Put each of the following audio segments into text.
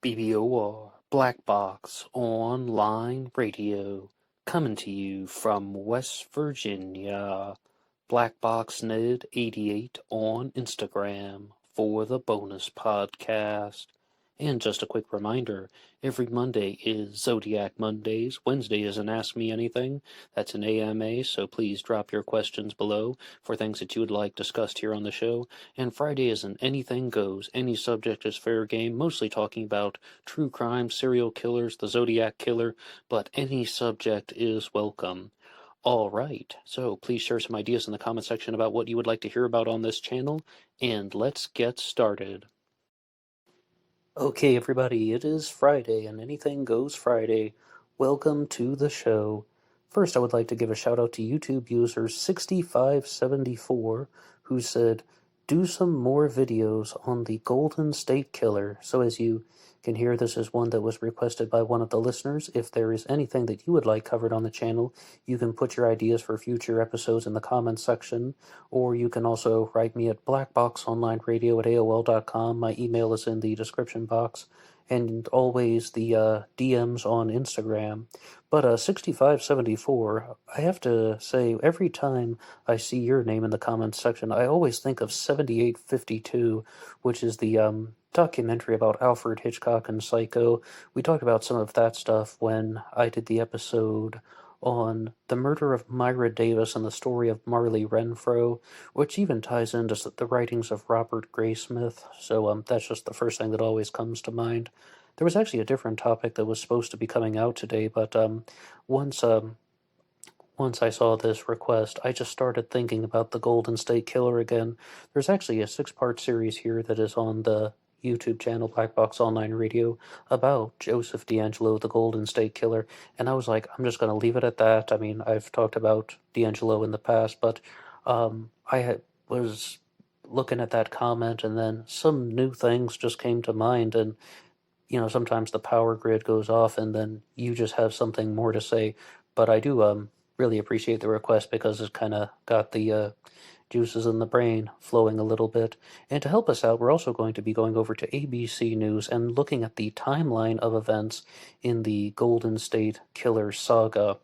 BBOR, Black Box Online Radio, coming to you from West Virginia. BlackBoxNed88 on Instagram for the bonus podcast. And just a quick reminder, every Monday is Zodiac Mondays. Wednesday is an Ask Me Anything. That's an AMA, so please drop your questions below for things that you would like discussed here on the show. And Friday is an Anything Goes. Any subject is fair game, mostly talking about true crime, serial killers, the Zodiac Killer, but any subject is welcome. All right, so please share some ideas in the comment section about what you would like to hear about on this channel, and let's get started. Okay, everybody, it is Friday, and Anything Goes Friday. Welcome to the show. First, I would like to give a shout out to YouTube user 6574, who said, do some more videos on the Golden State Killer. So as you can hear, this is one that was requested by one of the listeners. If there is anything that you would like covered on the channel, you can put your ideas for future episodes in the comments section, or you can also write me at BlackBoxOnlineRadio@AOL.com. My email is in the description box, and always the DMs on Instagram. But 6574, I have to say, every time I see your name in the comments section, I always think of 7852, which is the documentary about Alfred Hitchcock and Psycho. We talked about some of that stuff when I did the episode on the murder of Myra Davis and the story of Marley Renfro, which even ties into the writings of Robert Graysmith. So that's just the first thing that always comes to mind. There was actually a different topic that was supposed to be coming out today, but once I saw this request, I just started thinking about the Golden State Killer again. There's actually a 6-part series here that is on the YouTube channel, Black Box Online Radio, about Joseph D'Angelo, the Golden State Killer, and I was like, I'm just going to leave it at that. I mean, I've talked about D'Angelo in the past, but was looking at that comment, and then some new things just came to mind, and sometimes the power grid goes off, and then you just have something more to say. But I do really appreciate the request because it kind of got the juices in the brain flowing a little bit. And to help us out, we're also going to be going over to ABC News and looking at the timeline of events in the Golden State Killer saga.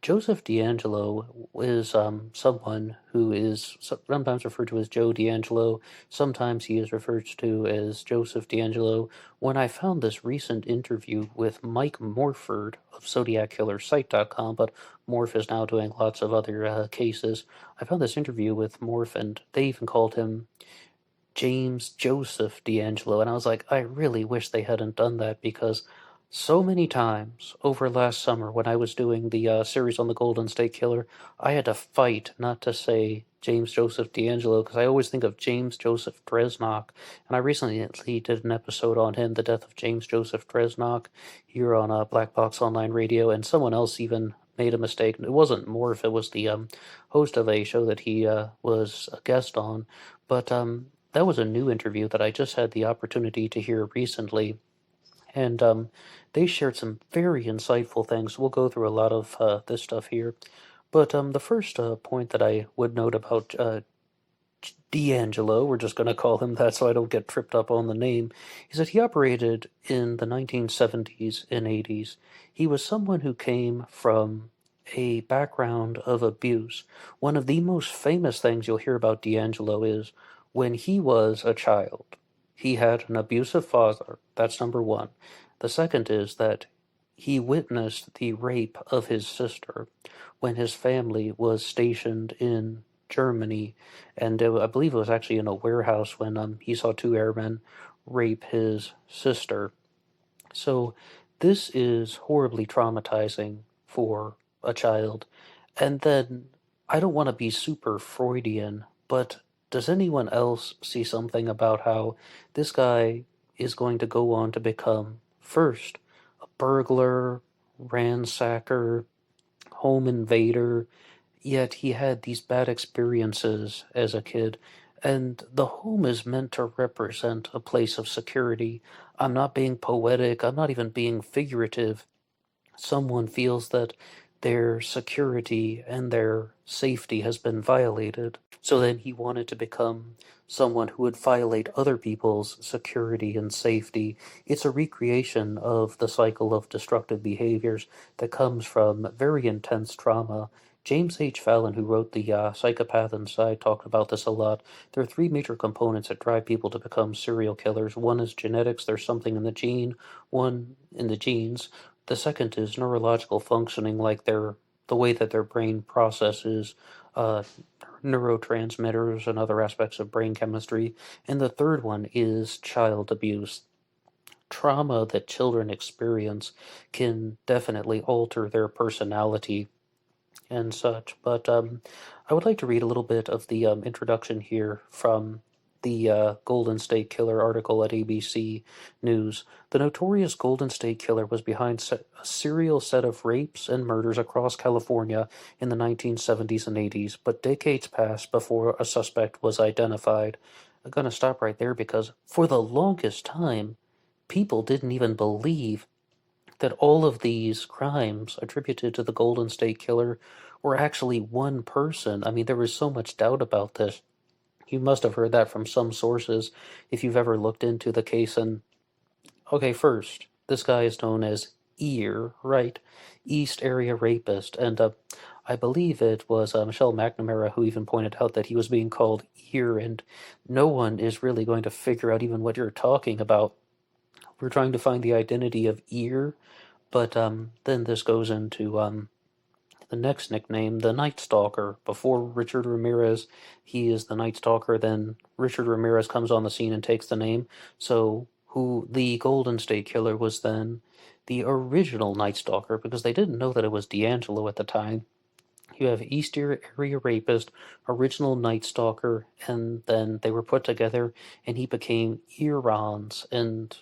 Joseph D'Angelo is someone who is sometimes referred to as Joe D'Angelo. Sometimes he is referred to as Joseph D'Angelo. When I found this recent interview with Mike Morford of ZodiacKillerSite.com, but Morph is now doing lots of other cases, I found this interview with Morph, and they even called him James Joseph D'Angelo, and I was like, I really wish they hadn't done that, because so many times over last summer when I was doing the series on the Golden State Killer, I had to fight not to say James Joseph D'Angelo, because I always think of James Joseph Dresnock, and I recently did an episode on him, the death of James Joseph Dresnock, here on Black Box Online Radio, and someone else even made a mistake. It wasn't Morph, it was the host of a show that he was a guest on, but that was a new interview that I just had the opportunity to hear recently, and they shared some very insightful things. We'll go through a lot of this stuff here, but the first point that I would note about D'Angelo, we're just going to call him that so I don't get tripped up on the name, is that he operated in the 1970s and 80s. He was someone who came from a background of abuse. One of the most famous things you'll hear about D'Angelo is when he was a child, he had an abusive father. That's number one. The second is that he witnessed the rape of his sister when his family was stationed in Germany, and I believe it was actually in a warehouse when he saw 2 airmen rape his sister. So this is horribly traumatizing for a child. And then, I don't want to be super Freudian, but does anyone else see something about how this guy is going to go on to become, first, a burglar, ransacker, home invader, yet he had these bad experiences as a kid, and the home is meant to represent a place of security. I'm not being poetic, I'm not even being figurative. Someone feels that their security and their safety has been violated. So then he wanted to become someone who would violate other people's security and safety. It's a recreation of the cycle of destructive behaviors that comes from very intense trauma. James H. Fallon, who wrote The Psychopath Inside, talked about this a lot. There are three major components that drive people to become serial killers. One is genetics, there's something in the gene, one in the genes. The second is neurological functioning, like the way that their brain processes uh, neurotransmitters and other aspects of brain chemistry. And the third one is child abuse. Trauma that children experience can definitely alter their personality and such. But I would like to read a little bit of the introduction here from the Golden State Killer article at ABC News. The notorious Golden State Killer was behind a serial set of rapes and murders across California in the 1970s and 80s, but decades passed before a suspect was identified. I'm going to stop right there because for the longest time, people didn't even believe that all of these crimes attributed to the Golden State Killer were actually one person. I mean, there was so much doubt about this. You must have heard that from some sources if you've ever looked into the case. And okay, first, this guy is known as EAR, right? East Area Rapist. And I believe it was Michelle McNamara who even pointed out that he was being called EAR, and no one is really going to figure out even what you're talking about. We're trying to find the identity of EAR, but then this goes into the next nickname, the Night Stalker. Before Richard Ramirez, he is the Night Stalker. Then Richard Ramirez comes on the scene and takes the name. So who the Golden State Killer was then the original Night Stalker, because they didn't know that it was D'Angelo at the time. You have East Area Rapist, original Night Stalker, and then they were put together, and he became Earons, and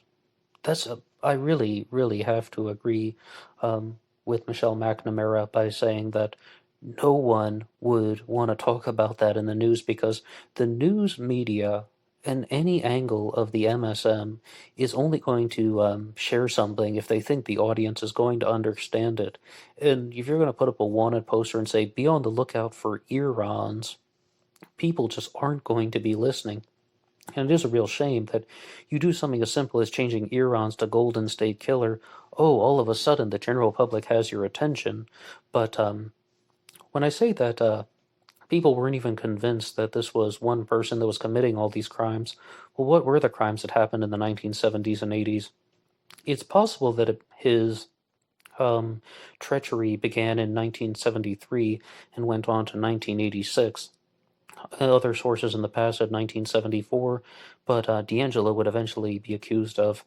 I really, really have to agree with Michelle McNamara by saying that no one would want to talk about that in the news because the news media and any angle of the MSM is only going to share something if they think the audience is going to understand it. And if you're going to put up a wanted poster and say, be on the lookout for Earons, people just aren't going to be listening. And it is a real shame that you do something as simple as changing Earons to Golden State Killer. Oh, all of a sudden the general public has your attention. But when I say that people weren't even convinced that this was one person that was committing all these crimes, well, what were the crimes that happened in the 1970s and 80s? It's possible that his treachery began in 1973 and went on to 1986. Other sources in the past said 1974, but D'Angelo would eventually be accused of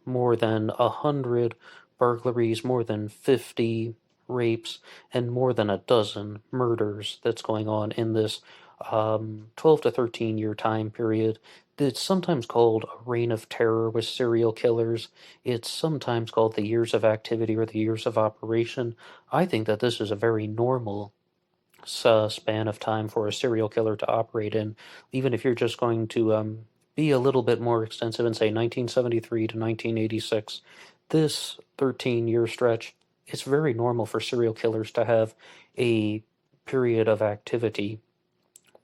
more than 100 burglaries, more than 50 rapes, and more than a dozen murders that's going on in this 12 to 13 year time period. It's sometimes called a reign of terror with serial killers. It's sometimes called the years of activity or the years of operation. I think that this is a very normal span of time for a serial killer to operate in, even if you're just going to be a little bit more extensive and say 1973 to 1986. This 13-year stretch, it's very normal for serial killers to have a period of activity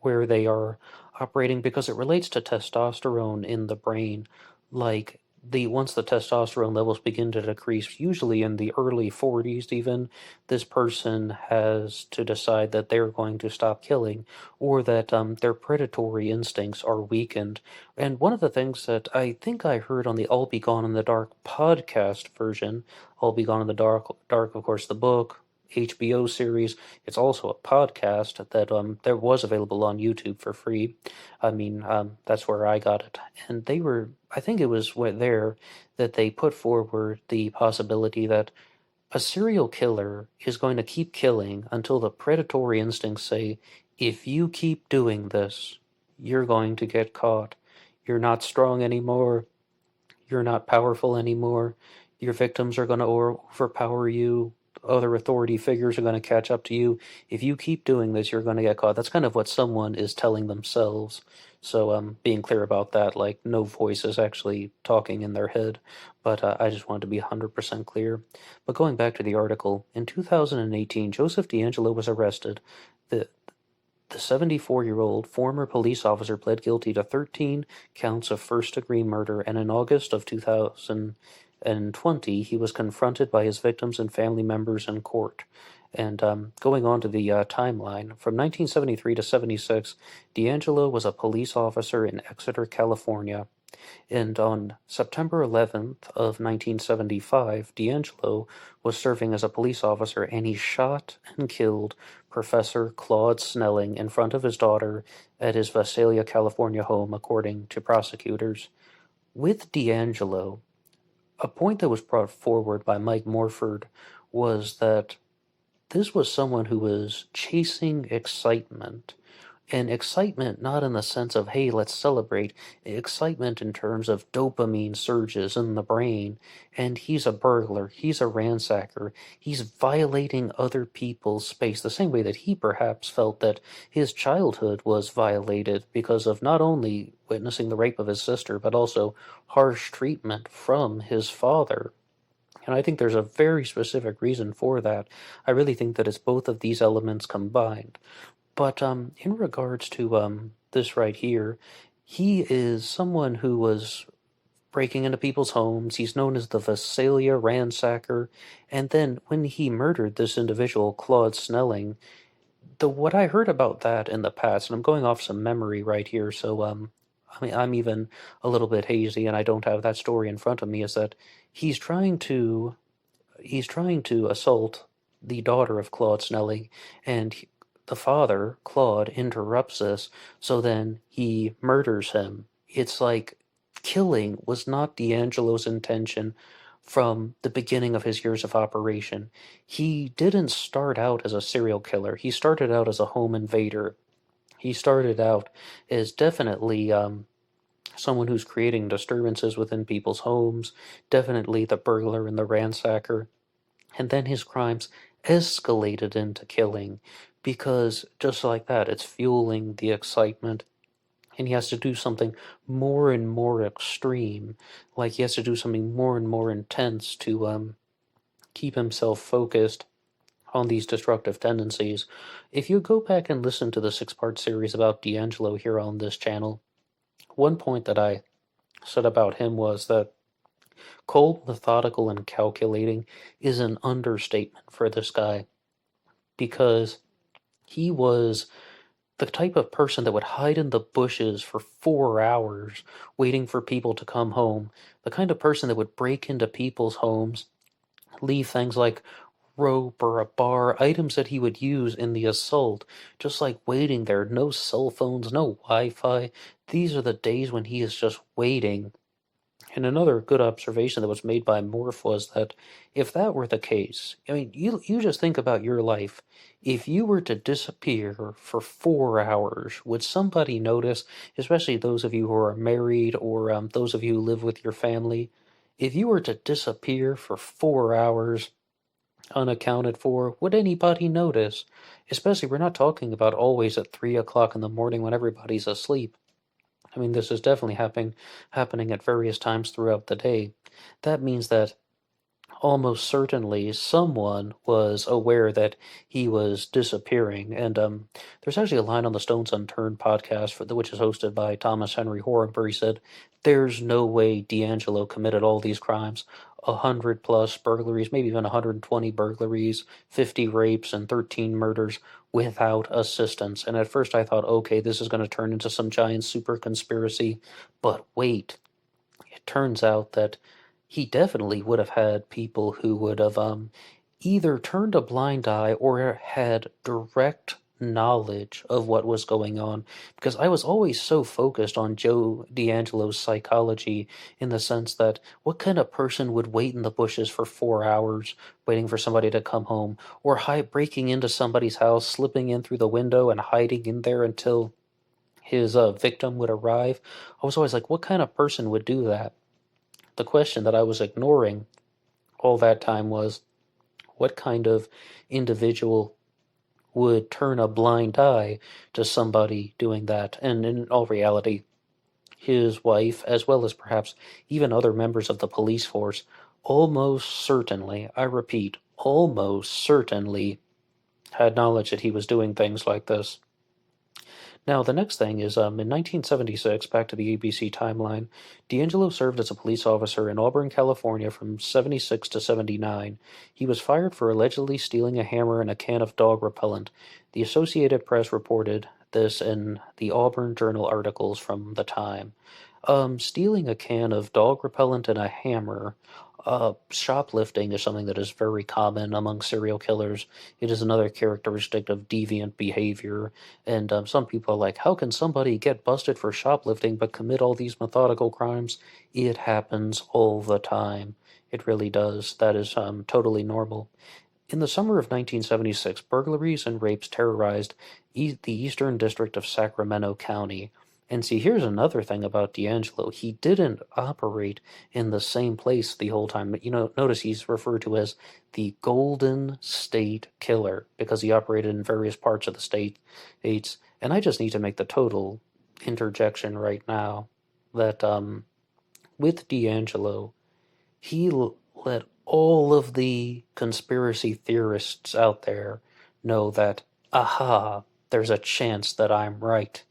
where they are operating because it relates to testosterone in the brain. Like once the testosterone levels begin to decrease, usually in the early 40s even, this person has to decide that they're going to stop killing or that their predatory instincts are weakened. And one of the things that I think I heard on the I'll Be Gone in the Dark podcast version, I'll Be Gone in the Dark, of course, the book, HBO series. It's also a podcast that there was available on YouTube for free. I mean, that's where I got it, and I think it was there that they put forward the possibility that a serial killer is going to keep killing until the predatory instincts say, if you keep doing this, you're going to get caught. You're not strong anymore. You're not powerful anymore. Your victims are going to overpower you. Other authority figures are going to catch up to you. If you keep doing this, you're going to get caught. That's kind of what someone is telling themselves. So being clear about that, like no voice is actually talking in their head. But I just wanted to be 100% clear. But going back to the article, in 2018, Joseph D'Angelo was arrested. The The 74-year-old former police officer pled guilty to 13 counts of first-degree murder, and in August of 2020, he was confronted by his victims and family members in court. And going on to the timeline, from 1973 to 76, D'Angelo was a police officer in Exeter, California. And on September 11th of 1975, D'Angelo was serving as a police officer, and he shot and killed Professor Claude Snelling in front of his daughter at his Visalia, California home, according to prosecutors. With D'Angelo, a point that was brought forward by Mike Morford was that this was someone who was chasing excitement. And excitement not in the sense of, hey, let's celebrate. Excitement in terms of dopamine surges in the brain. And he's a burglar. He's a ransacker. He's violating other people's space, the same way that he perhaps felt that his childhood was violated because of not only witnessing the rape of his sister, but also harsh treatment from his father. And I think there's a very specific reason for that. I really think that it's both of these elements combined. But in regards to this right here, he is someone who was breaking into people's homes. He's known as the Visalia ransacker. And then when he murdered this individual, Claude Snelling, what I heard about that in the past, and I'm going off some memory right here, so I mean, I'm even a little bit hazy, and I don't have that story in front of me, is that he's trying to assault the daughter of Claude Snelling, and the father, Claude, interrupts this, so then he murders him. It's like killing was not D'Angelo's intention from the beginning of his years of operation. He didn't start out as a serial killer. He started out as a home invader. He started out as definitely someone who's creating disturbances within people's homes, definitely the burglar and the ransacker. And then his crimes escalated into killing because just like that, it's fueling the excitement. And he has to do something more and more extreme, like he has to do something more and more intense to keep himself focused on these destructive tendencies. If you go back and listen to the 6-part series about D'Angelo here on this channel, one point that I said about him was that cold, methodical, and calculating is an understatement for this guy, because he was the type of person that would hide in the bushes for 4 hours waiting for people to come home, the kind of person that would break into people's homes, leave things like rope or a bar, items that he would use in the assault, just like waiting there. No cell phones, no Wi-Fi. These are the days when he is just waiting. And another good observation that was made by Morph was that if that were the case, I mean, you just think about your life. If you were to disappear for 4 hours, would somebody notice, especially those of you who are married or those of you who live with your family? If you were to disappear for 4 hours unaccounted for, would anybody notice? Especially, we're not talking about always at 3 o'clock in the morning when everybody's asleep. I mean, this is definitely happening at various times throughout the day. That means that almost certainly someone was aware that he was disappearing. And there's actually a line on the Stones Unturned podcast, which is hosted by Thomas Henry Horan, where he said, "There's no way D'Angelo committed all these crimes, 100 plus burglaries, maybe even 120 burglaries, 50 rapes, and 13 murders without assistance." And at first I thought, okay, this is going to turn into some giant super conspiracy. But wait, it turns out that he definitely would have had people who would have either turned a blind eye or had direct knowledge of what was going on. Because I was always so focused on Joe D'Angelo's psychology, in the sense that what kind of person would wait in the bushes for 4 hours waiting for somebody to come home, or breaking into somebody's house, slipping in through the window and hiding in there until his victim would arrive. I was always like, what kind of person would do that? The question that I was ignoring all that time was, what kind of individual would turn a blind eye to somebody doing that? And in all reality, his wife, as well as perhaps even other members of the police force, almost certainly, I repeat, almost certainly had knowledge that he was doing things like this. Now, the next thing is in 1976, back to the ABC timeline, D'Angelo served as a police officer in Auburn, California from 76 to 79. He was fired for allegedly stealing a hammer and a can of dog repellent. The Associated Press reported this in the Auburn Journal articles from the time. Stealing a can of dog repellent and a hammer. Shoplifting is something that is very common among serial killers. It is another characteristic of deviant behavior. And some people are like, how can somebody get busted for shoplifting but commit all these methodical crimes? It happens all the time. It really does. That is totally normal. In the summer of 1976, burglaries and rapes terrorized the eastern district of Sacramento County. And see, here's another thing about D'Angelo. He didn't operate in the same place the whole time. Notice he's referred to as the Golden State Killer because he operated in various parts of the states. And I just need to make the total interjection right now that with D'Angelo, he let all of the conspiracy theorists out there know that, aha, there's a chance that I'm right.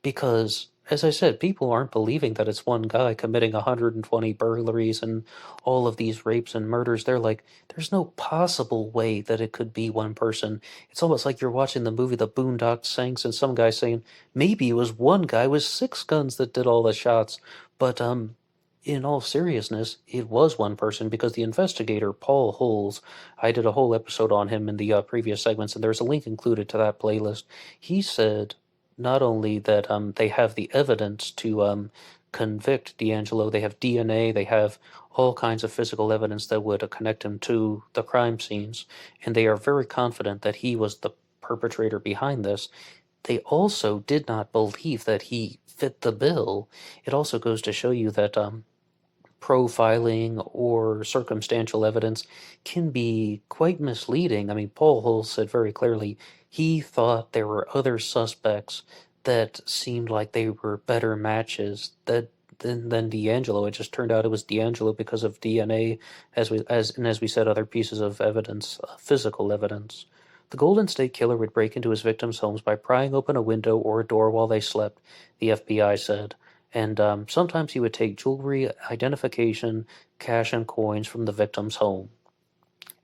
Because, as I said, people aren't believing that it's one guy committing 120 burglaries and all of these rapes and murders. They're like, there's no possible way that it could be one person. It's almost like you're watching the movie The Boondock Saints and some guy saying, maybe it was one guy with 6 guns that did all the shots. But, in all seriousness, it was one person because the investigator, Paul Holes, I did a whole episode on him in the previous segments, and there's a link included to that playlist. He said not only that they have the evidence to convict D'Angelo, they have DNA, they have all kinds of physical evidence that would connect him to the crime scenes, and they are very confident that he was the perpetrator behind this. They also did not believe that he fit the bill. It also goes to show you that profiling or circumstantial evidence can be quite misleading. I mean, Paul Hull said very clearly he thought there were other suspects that seemed like they were better matches than D'Angelo. It just turned out it was D'Angelo because of DNA, as we said, other pieces of evidence, physical evidence. The Golden State Killer would break into his victims' homes by prying open a window or a door while they slept, the FBI said. And sometimes he would take jewelry, identification, cash, and coins from the victim's home.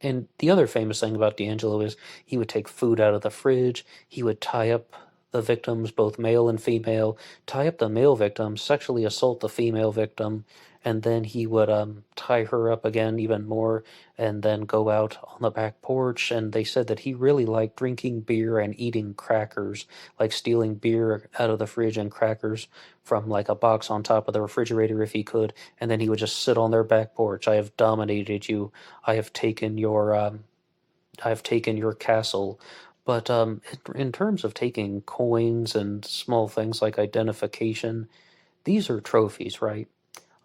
And the other famous thing about D'Angelo is he would take food out of the fridge, he would tie up the victims, both male and female, tie up the male victim, sexually assault the female victim, and then he would tie her up again even more, and then go out on the back porch. And they said that he really liked drinking beer and eating crackers, like stealing beer out of the fridge and crackers from like a box on top of the refrigerator if he could, and then he would just sit on their back porch. I have dominated you. I have taken your castle. But in terms of taking coins and small things like identification, these are trophies, right?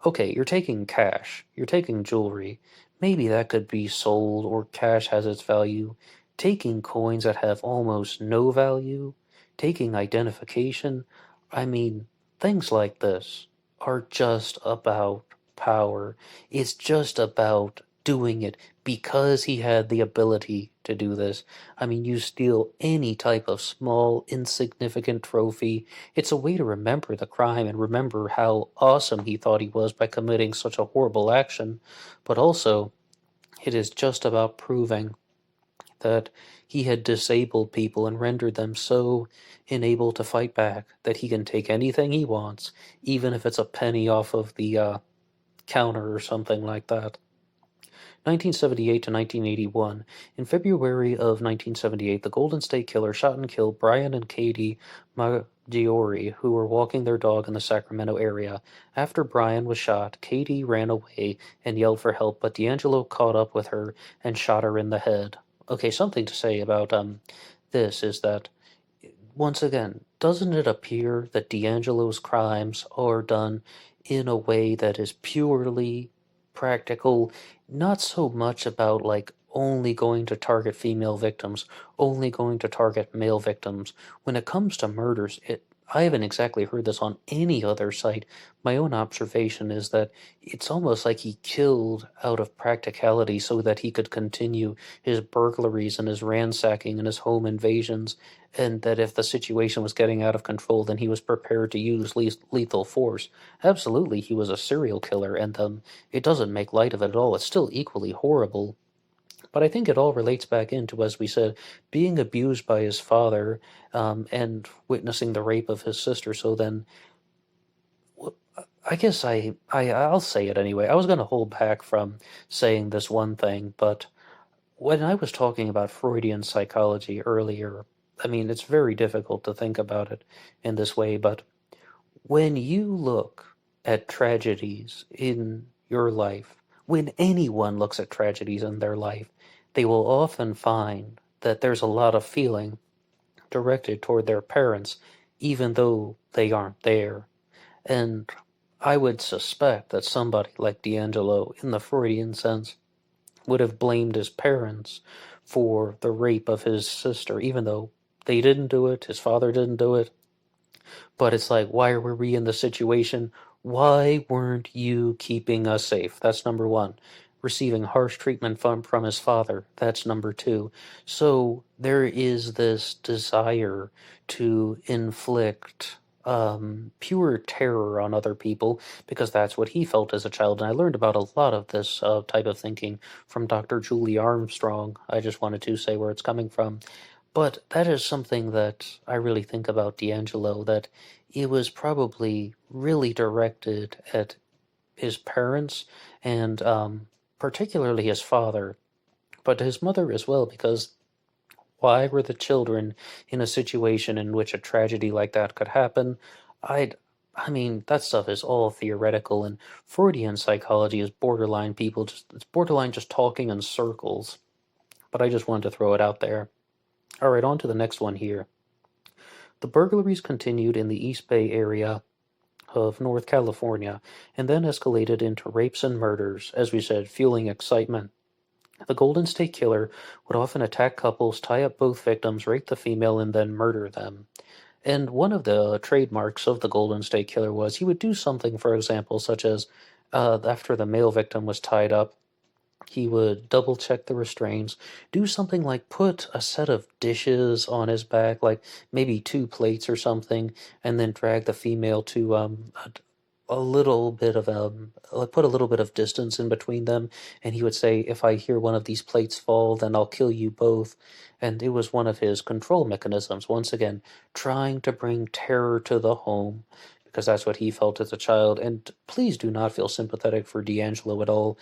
Okay, you're taking cash, you're taking jewelry. Maybe that could be sold or cash has its value. Taking coins that have almost no value, taking identification, I mean, things like this are just about power. It's just about doing it because he had the ability to do this. I mean, you steal any type of small, insignificant trophy. It's a way to remember the crime and remember how awesome he thought he was by committing such a horrible action. But also, it is just about proving that he had disabled people and rendered them so unable to fight back that he can take anything he wants, even if it's a penny off of the counter or something like that. 1978 to 1981. In February of 1978, the Golden State Killer shot and killed Brian and Katie Maggiore, who were walking their dog in the Sacramento area. After Brian was shot, Katie ran away and yelled for help, but D'Angelo caught up with her and shot her in the head. Okay, something to say about this is that, once again, doesn't it appear that D'Angelo's crimes are done in a way that is purely practical, not so much about like only going to target female victims, only going to target male victims. When it comes to murders, I haven't exactly heard this on any other site. My own observation is that it's almost like he killed out of practicality so that he could continue his burglaries and his ransacking and his home invasions, and that if the situation was getting out of control, then he was prepared to use lethal force. Absolutely, he was a serial killer, and it doesn't make light of it at all. It's still equally horrible. But I think it all relates back into, as we said, being abused by his father, and witnessing the rape of his sister. So then, I guess I'll say it anyway. I was going to hold back from saying this one thing, but when I was talking about Freudian psychology earlier, I mean, it's very difficult to think about it in this way, but when you look at tragedies in your life, when anyone looks at tragedies in their life, they will often find that there's a lot of feeling directed toward their parents, even though they aren't there. And I would suspect that somebody like D'Angelo, in the Freudian sense, would have blamed his parents for the rape of his sister, even though they didn't do it, his father didn't do it. But it's like, why were we in this situation? Why weren't you keeping us safe? That's number one. Receiving harsh treatment from his father. That's number two. So there is this desire to inflict pure terror on other people because that's what he felt as a child. And I learned about a lot of this type of thinking from Dr. Julie Armstrong. I just wanted to say where it's coming from. But that is something that I really think about D'Angelo, that it was probably really directed at his parents and particularly his father, but his mother as well, because why were the children in a situation in which a tragedy like that could happen? I mean, that stuff is all theoretical, and Freudian psychology is borderline it's borderline just talking in circles. But I just wanted to throw it out there. All right, on to the next one here. The burglaries continued in the East Bay area of North California and then escalated into rapes and murders, as we said, fueling excitement. The Golden State Killer would often attack couples, tie up both victims, rape the female, and then murder them. And one of the trademarks of the Golden State Killer was he would do something, for example, such as after the male victim was tied up, he would double check the restraints, do something like put a set of dishes on his back, like maybe two plates or something, and then drag the female to a little bit of like put a little bit of distance in between them, and he would say, "If I hear one of these plates fall, then I'll kill you both." And it was one of his control mechanisms. Once again, trying to bring terror to the home. Because that's what he felt as a child. And please do not feel sympathetic for D'Angelo at all.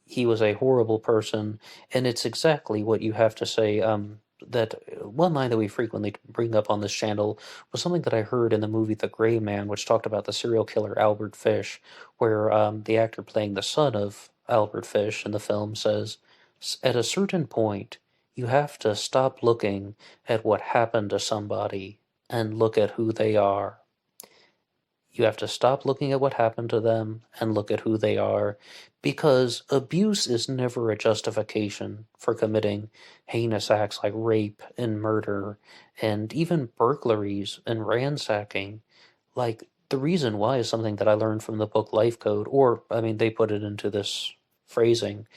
He was a horrible person, and it's exactly what you have to say. That one line that we frequently bring up on this channel was something that I heard in the movie The Gray Man, which talked about the serial killer Albert Fish, where the actor playing the son of Albert Fish in the film says, at a certain point, you have to stop looking at what happened to somebody and look at who they are. You have to stop looking at what happened to them and look at who they are, because abuse is never a justification for committing heinous acts like rape and murder and even burglaries and ransacking. Like, the reason why is something that I learned from the book Life Code, or, I mean, they put it into this phrasing.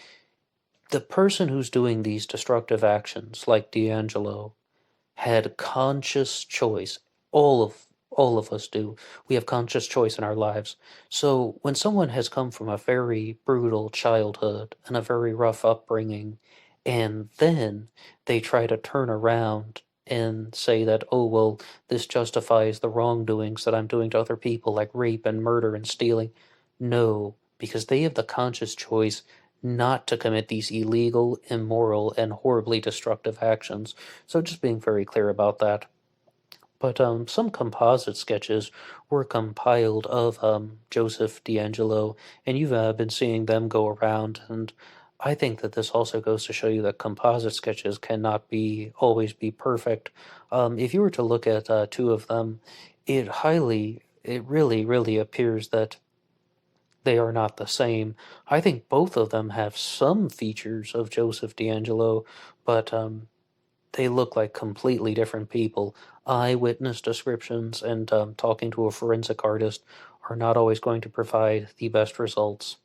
The person who's doing these destructive actions, like D'Angelo, had conscious choice. All of us do. We have conscious choice in our lives. So when someone has come from a very brutal childhood and a very rough upbringing, and then they try to turn around and say that, oh, well, this justifies the wrongdoings that I'm doing to other people, like rape and murder and stealing. No, because they have the conscious choice not to commit these illegal, immoral, and horribly destructive actions. So just being very clear about that. But some composite sketches were compiled of Joseph D'Angelo, and you've been seeing them go around. And I think that this also goes to show you that composite sketches cannot be always be perfect. If you were to look at two of them, it really, really appears that they are not the same. I think both of them have some features of Joseph D'Angelo, but they look like completely different people. Eyewitness descriptions and talking to a forensic artist are not always going to provide the best results.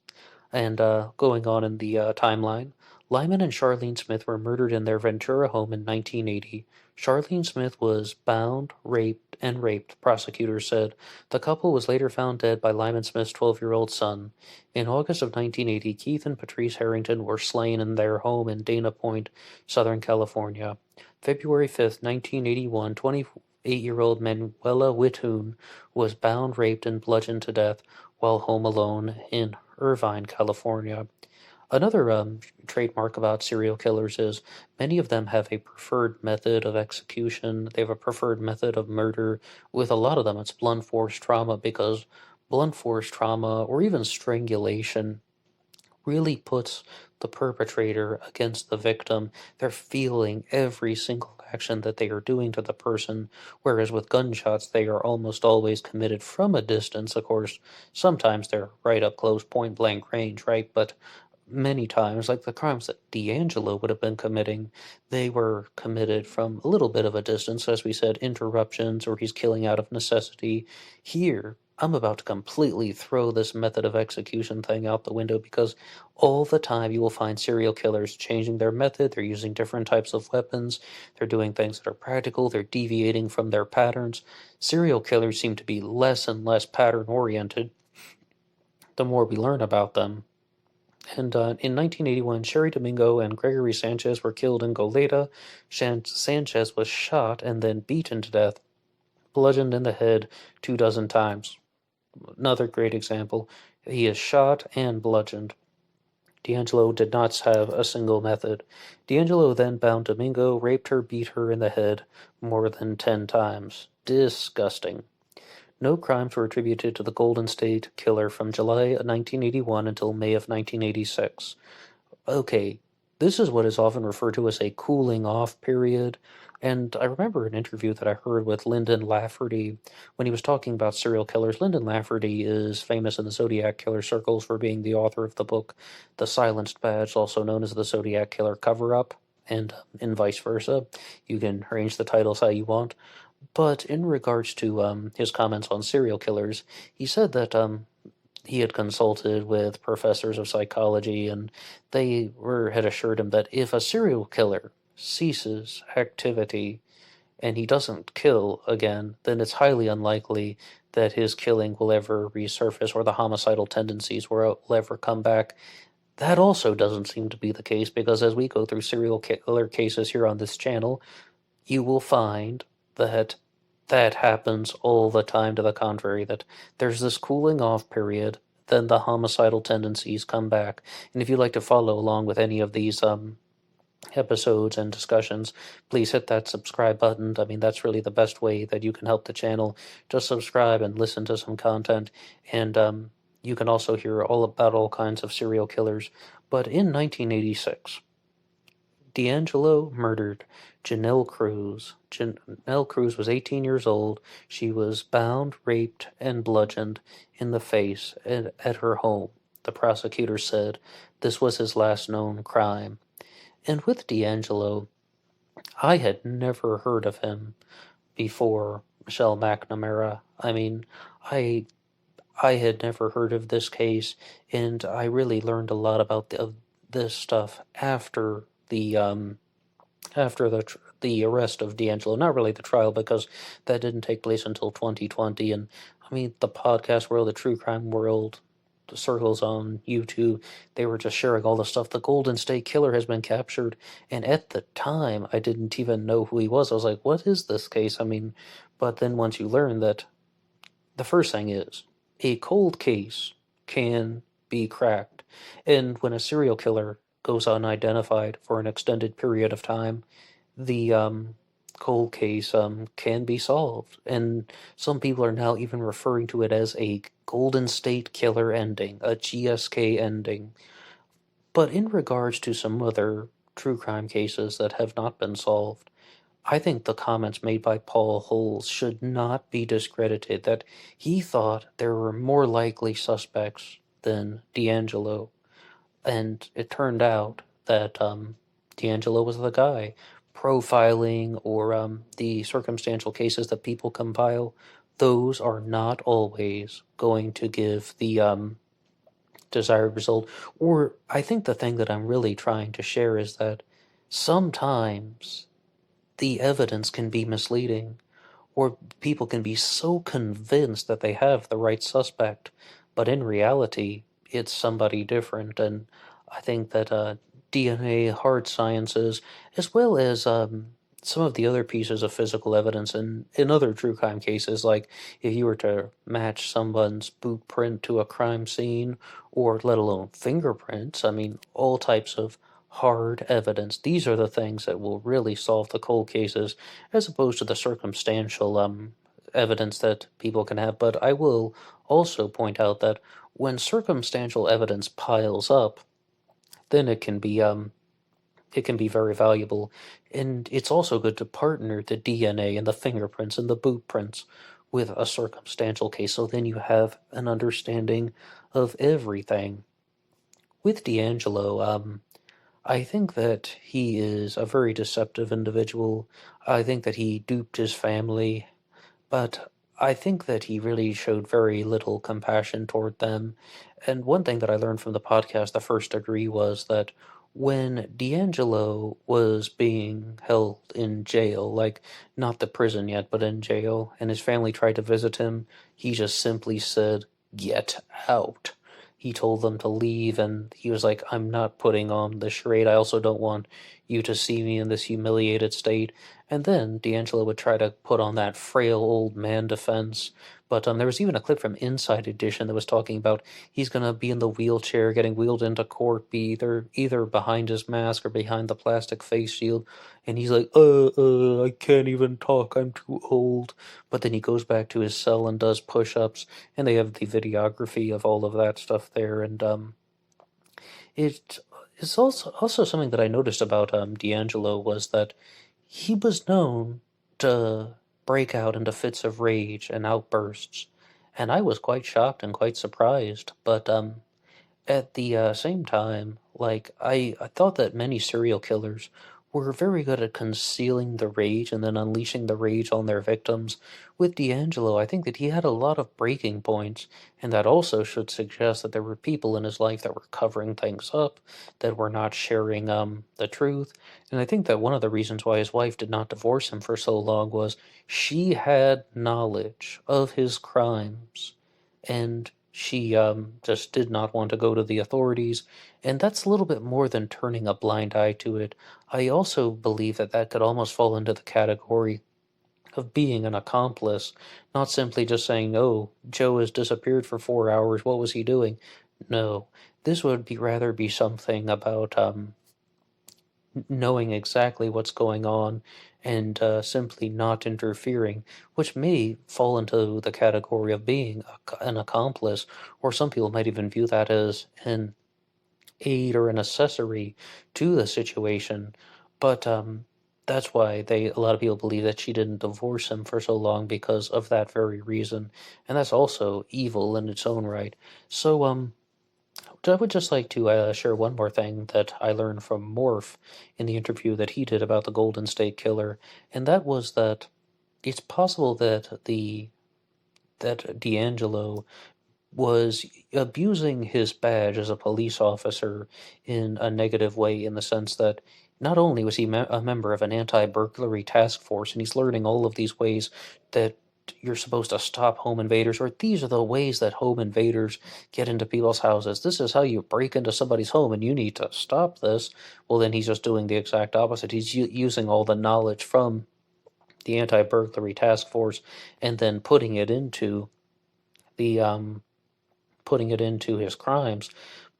And going on in the timeline, Lyman and Charlene Smith were murdered in their Ventura home in 1980. Charlene Smith was bound, raped, prosecutors said. The couple was later found dead by Lyman Smith's 12-year-old son. In August of 1980, Keith and Patrice Harrington were slain in their home in Dana Point, Southern California. February 5th, 1981, 28-year-old Manuela Wittoon was bound, raped, and bludgeoned to death while home alone in Irvine, California. Another trademark about serial killers is many of them have a preferred method of execution. They have a preferred method of murder. With a lot of them, it's blunt force trauma, because blunt force trauma or even strangulation really puts the perpetrator against the victim. They're feeling every single action that they are doing to the person, whereas with gunshots, they are almost always committed from a distance. Of course, sometimes they're right up close, point blank range, right? But many times, like the crimes that D'Angelo would have been committing, they were committed from a little bit of a distance, as we said, interruptions, or he's killing out of necessity. Here, I'm about to completely throw this method of execution thing out the window, because all the time you will find serial killers changing their method. They're using different types of weapons. They're doing things that are practical. They're deviating from their patterns. Serial killers seem to be less and less pattern oriented the more we learn about them. And in 1981, Sherry Domingo and Gregory Sanchez were killed in Goleta. Sanchez was shot and then beaten to death, bludgeoned in the head 24 times. Another great example. He is shot and bludgeoned. D'Angelo did not have a single method. D'Angelo then bound Domingo, raped her, beat her in the head more than 10 times. Disgusting. No crimes were attributed to the Golden State Killer from July 1981 until May of 1986. Okay, this is what is often referred to as a cooling off period. And I remember an interview that I heard with Lyndon Lafferty when he was talking about serial killers. Lyndon Lafferty is famous in the Zodiac Killer circles for being the author of the book The Silenced Badge, also known as the Zodiac Killer Cover-Up, and vice versa. You can arrange the titles how you want. But in regards to his comments on serial killers, he said that he had consulted with professors of psychology, and they had assured him that if a serial killer ceases activity and he doesn't kill again, then it's highly unlikely that his killing will ever resurface or the homicidal tendencies will ever come back. That also doesn't seem to be the case, because as we go through serial killer cases here on this channel, you will find that that happens all the time to the contrary, that there's this cooling off period, then the homicidal tendencies come back. And if you'd like to follow along with any of these episodes and discussions, please hit that subscribe button. I mean, that's really the best way that you can help the channel. Just subscribe and listen to some content, and you can also hear all about all kinds of serial killers. But in 1986, D'Angelo murdered Janelle Cruz. Janelle Cruz was 18 years old. She was bound, raped, and bludgeoned in the face at her home. The prosecutor said this was his last known crime. And with D'Angelo, I had never heard of him before Michelle McNamara. I mean, I had never heard of this case, and I really learned a lot about this stuff after the arrest of D'Angelo. Not really the trial, because that didn't take place until 2020. And I mean, the podcast world, the true crime world, the circles on YouTube, they were just sharing all the stuff. The Golden State Killer has been captured, and at the time, I didn't even know who he was. I was like, what is this case? I mean, but then once you learn that, the first thing is, a cold case can be cracked. And when a serial killer goes unidentified for an extended period of time, the cold case can be solved. And some people are now even referring to it as a Golden State Killer ending, a GSK ending. But in regards to some other true crime cases that have not been solved, I think the comments made by Paul Holes should not be discredited, that he thought there were more likely suspects than D'Angelo. And it turned out that D'Angelo was the guy. profiling or the circumstantial cases that people compile, those are not always going to give the desired result. Or I think the thing that I'm really trying to share is that sometimes the evidence can be misleading, or people can be so convinced that they have the right suspect, but in reality, it's somebody different. And I think that DNA, hard sciences, as well as some of the other pieces of physical evidence in other true crime cases, like if you were to match someone's boot print to a crime scene, or let alone fingerprints, I mean, all types of hard evidence. These are the things that will really solve the cold cases, as opposed to the circumstantial evidence that people can have. But I will also point out that when circumstantial evidence piles up, then it can be very valuable. And it's also good to partner the DNA and the fingerprints and the boot prints with a circumstantial case, so then you have an understanding of everything. With D'Angelo, I think that he is a very deceptive individual. I think that he duped his family, but I think that he really showed very little compassion toward them. And one thing that I learned from the podcast, The First Degree, was that when D'Angelo was being held in jail, like not the prison yet, but in jail, and his family tried to visit him, he just simply said, "Get out." He told them to leave, and he was like, "I'm not putting on the charade. I also don't want you to see me in this humiliated state." And then D'Angelo would try to put on that frail old man defense. But there was even a clip from Inside Edition that was talking about he's going to be in the wheelchair, getting wheeled into court, be either behind his mask or behind the plastic face shield. And he's like, I can't even talk. I'm too old. But then he goes back to his cell and does push-ups. And they have the videography of all of that stuff there. And it is also something that I noticed about D'Angelo was that he was known to break out into fits of rage and outbursts, and I was quite shocked and quite surprised. But at the same time, like I thought that many serial killers were very good at concealing the rage and then unleashing the rage on their victims. With D'Angelo, I think that he had a lot of breaking points, and that also should suggest that there were people in his life that were covering things up, that were not sharing the truth. And I think that one of the reasons why his wife did not divorce him for so long was she had knowledge of his crimes, and she just did not want to go to the authorities, and that's a little bit more than turning a blind eye to it. I also believe that that could almost fall into the category of being an accomplice, not simply just saying, "Oh, Joe has disappeared for 4 hours. What was he doing?" No, this would be rather be something about knowing exactly what's going on and simply not interfering, which may fall into the category of being an accomplice, or some people might even view that as an aid or an accessory to the situation. But that's why a lot of people believe that she didn't divorce him for so long because of that very reason, and that's also evil in its own right. So I would just like to share one more thing that I learned from Morph in the interview that he did about the Golden State Killer, and that was that it's possible that D'Angelo was abusing his badge as a police officer in a negative way, in the sense that not only was he a member of an anti-burglary task force, and he's learning all of these ways that you're supposed to stop home invaders, or these are the ways that home invaders get into people's houses. This is how you break into somebody's home, and you need to stop this. Well, then he's just doing the exact opposite. He's using all the knowledge from the anti-burglary task force and then the putting it into his crimes.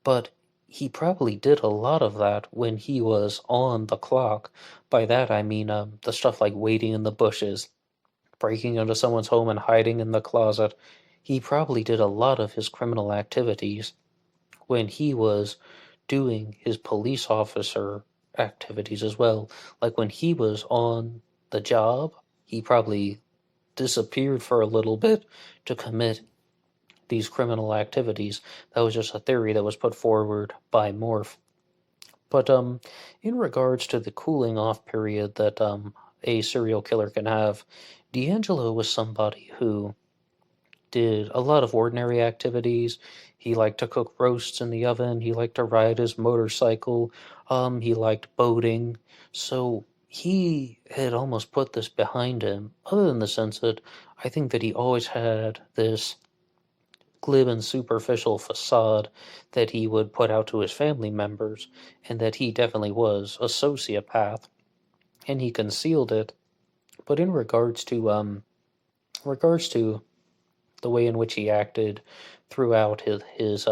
But he probably did a lot of that when he was on the clock. By that I mean the stuff like waiting in the bushes, breaking into someone's home and hiding in the closet. He probably did a lot of his criminal activities when he was doing his police officer activities as well. Like when he was on the job, he probably disappeared for a little bit to commit these criminal activities. That was just a theory that was put forward by Morph. But in regards to the cooling off period that a serial killer can have, D'Angelo was somebody who did a lot of ordinary activities. He liked to cook roasts in the oven. He liked to ride his motorcycle. He liked boating. So he had almost put this behind him, other than the sense that I think that he always had this glib and superficial facade that he would put out to his family members, and that he definitely was a sociopath, and he concealed it. But in regards to the way in which he acted throughout his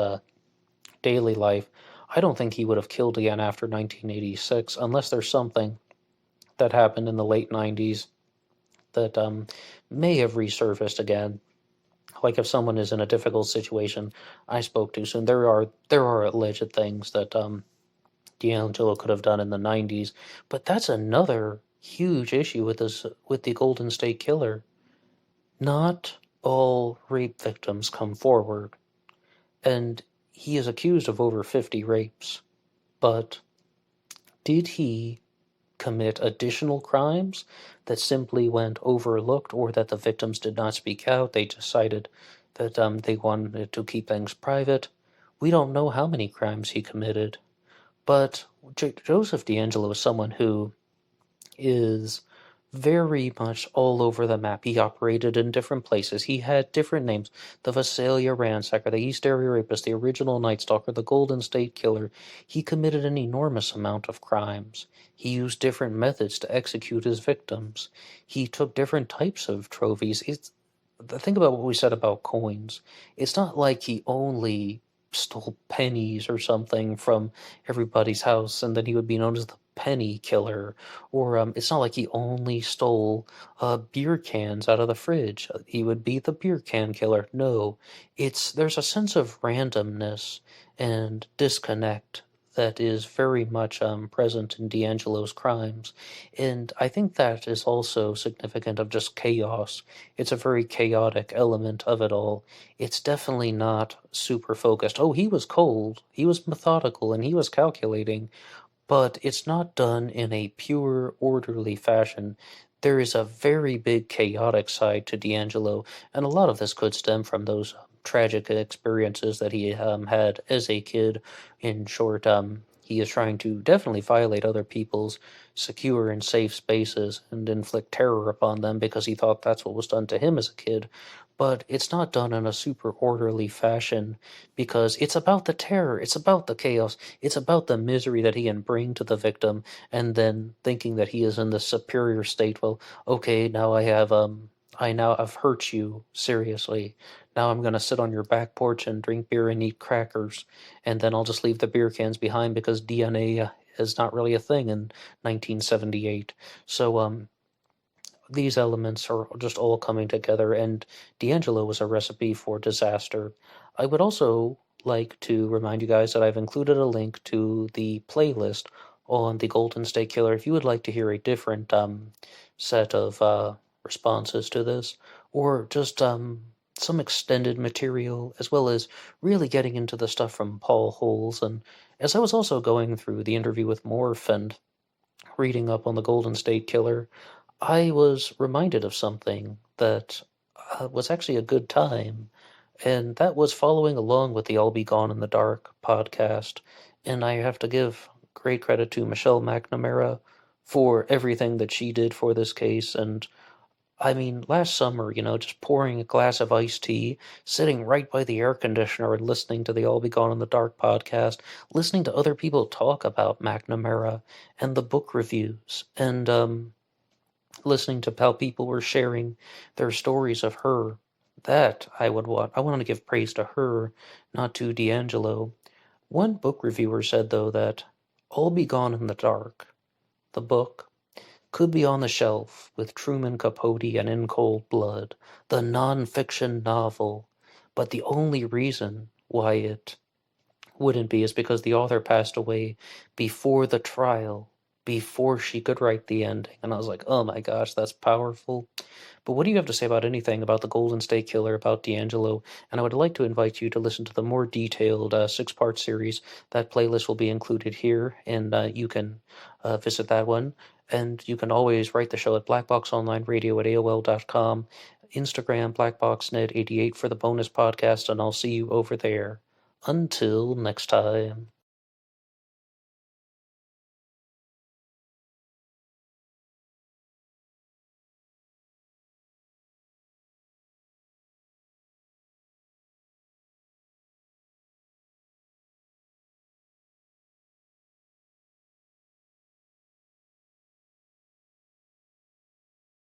daily life, I don't think he would have killed again after 1986 unless there's something that happened in the late 90s that may have resurfaced again. Like if someone is in a difficult situation, I spoke too soon. There are alleged things that D'Angelo could have done in the 90s, but that's another huge issue with the Golden State Killer. Not all rape victims come forward, and he is accused of over 50 rapes. But did he commit additional crimes that simply went overlooked, or that the victims did not speak out? They decided that they wanted to keep things private. We don't know how many crimes he committed, but Joseph D'Angelo is someone who is very much all over the map. He operated in different places. He had different names. The Visalia Ransacker, the East Area Rapist, the original Night Stalker, the Golden State Killer. He committed an enormous amount of crimes. He used different methods to execute his victims. He took different types of trophies. Think about what we said about coins. It's not like he only stole pennies or something from everybody's house and then he would be known as the penny killer. Or it's not like he only stole beer cans out of the fridge. He would be the beer can killer. No, there's a sense of randomness and disconnect that is very much present in D'Angelo's crimes. And I think that is also significant of just chaos. It's a very chaotic element of it all. It's definitely not super focused. Oh, he was cold, he was methodical, and he was calculating, but it's not done in a pure, orderly fashion. There is a very big chaotic side to D'Angelo, and a lot of this could stem from those tragic experiences that he had as a kid. In short, he is trying to definitely violate other people's secure and safe spaces and inflict terror upon them because he thought that's what was done to him as a kid. But it's not done in a super orderly fashion because it's about the terror, it's about the chaos, it's about the misery that he can bring to the victim, and then thinking that he is in the superior state. Well, okay, I now have hurt you seriously. Now I'm gonna sit on your back porch and drink beer and eat crackers, and then I'll just leave the beer cans behind because DNA is not really a thing in 1978. So these elements are just all coming together, and D'Angelo was a recipe for disaster. I would also like to remind you guys that I've included a link to the playlist on the Golden State Killer if you would like to hear a different set of responses to this, or just some extended material, as well as really getting into the stuff from Paul Holes. And as I was also going through the interview with Morph and reading up on the Golden State Killer, I was reminded of something that was actually a good time, and that was following along with the I'll Be Gone in the Dark podcast. And I have to give great credit to Michelle McNamara for everything that she did for this case. And I mean, last summer, just pouring a glass of iced tea, sitting right by the air conditioner and listening to the I'll Be Gone in the Dark podcast, listening to other people talk about McNamara and the book reviews, and listening to how people were sharing their stories of her. That I would want. I want to give praise to her, not to D'Angelo. One book reviewer said, though, that All Be Gone in the Dark, the book, could be on the shelf with Truman Capote and In Cold Blood, the non-fiction novel, but the only reason why it wouldn't be is because the author passed away before the trial before she could write the ending. And I was like, oh my gosh, that's powerful. But what do you have to say about anything about the Golden State Killer, about D'Angelo? And I would like to invite you to listen to the more detailed 6-part series. That playlist will be included here, and you can visit that one. And you can always write the show at BlackBoxOnlineRadio at AOL.com, Instagram, BlackBoxNet88 for the bonus podcast, and I'll see you over there. Until next time.